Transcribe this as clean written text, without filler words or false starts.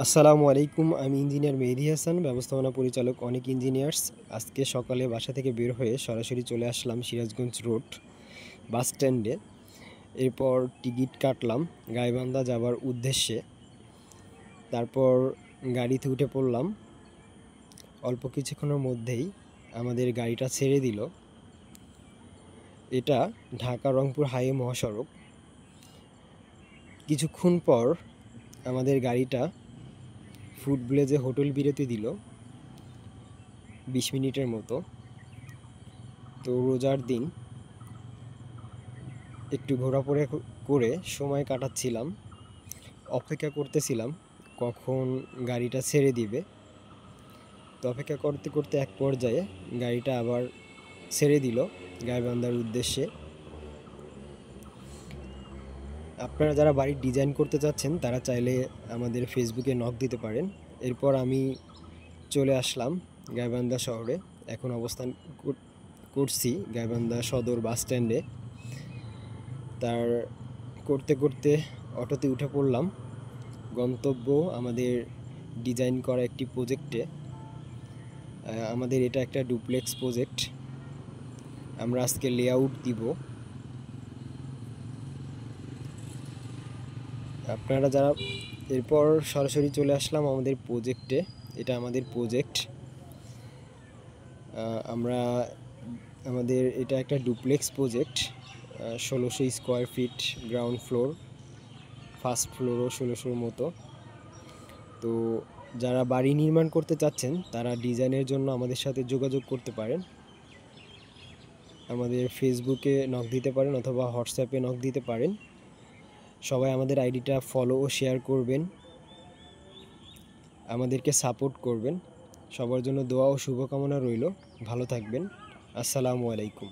আসসালামু আলাইকুম। আমি ইঞ্জিনিয়ার মেহেদী হাসান, ব্যবস্থাপনা পরিচালক অনেক ইঞ্জিনিয়ার্স। আজকে সকালে বাসা থেকে বের হয়ে সরাসরি চলে আসলাম সিরাজগঞ্জ রোড বাস স্ট্যান্ডে। এরপর টিকিট কাটলাম গাইবান্ধা যাবার উদ্দেশ্যে। তারপর গাড়িতে উঠে পড়লাম। অল্প কিছুক্ষণের মধ্যেই আমাদের গাড়িটা ছেড়ে দিল। এটা ঢাকা রংপুর হাইওয়ে মহাসড়ক। কিছুক্ষণ পর আমাদের গাড়িটা ফুড ভিলেজে হোটেল বিরতি দিল 20 মিনিটের মতো। তো রোজার দিন একটু ঘোরাফেরা করে সময় কাটাচ্ছিলাম, অপেক্ষা করতেছিলাম কখন গাড়িটা ছেড়ে দিবে। তো অপেক্ষা করতে করতে এক পর্যায়ে গাড়িটা আবার ছেড়ে দিল গাইবান্ধার উদ্দেশ্যে। আপনারা যারা বাড়ির ডিজাইন করতে চাচ্ছেন তারা চাইলে আমাদের ফেসবুকে নক দিতে পারেন। এরপর আমি চলে আসলাম গাইবান্ধা শহরে। এখন অবস্থান করছি গাইবান্ধা সদর বাস স্ট্যান্ডে। তার করতে করতে অটোতে উঠে পড়লাম গন্তব্য আমাদের ডিজাইন করা একটি প্রজেক্টে। আমাদের এটা একটা ডুপ্লেক্স প্রজেক্ট। আমরা আজকে লেআউট দিব। আপনারা যারা এরপর সরাসরি চলে আসলাম আমাদের প্রজেক্টে। এটা আমাদের প্রজেক্ট। আমরা আমাদের এটা একটা duplex project. 1600 square feet ground floor, first ফ্লোরও 1600 মতো। তো যারা বাড়ি নির্মাণ করতে চাচ্ছেন তারা ডিজাইনের জন্য আমাদের সাথে যোগাযোগ করতে পারেন। আমাদের ফেসবুকে নক দিতে পারেন অথবা হোয়াটসঅ্যাপে নক দিতে পারেন। সবাই আমাদের আইডিটা ফলো ও শেয়ার করবেন, আমাদেরকে সাপোর্ট করবেন। সবার জন্য দোয়া ও শুভকামনা রইল। ভালো থাকবেন। আসসালামু আলাইকুম।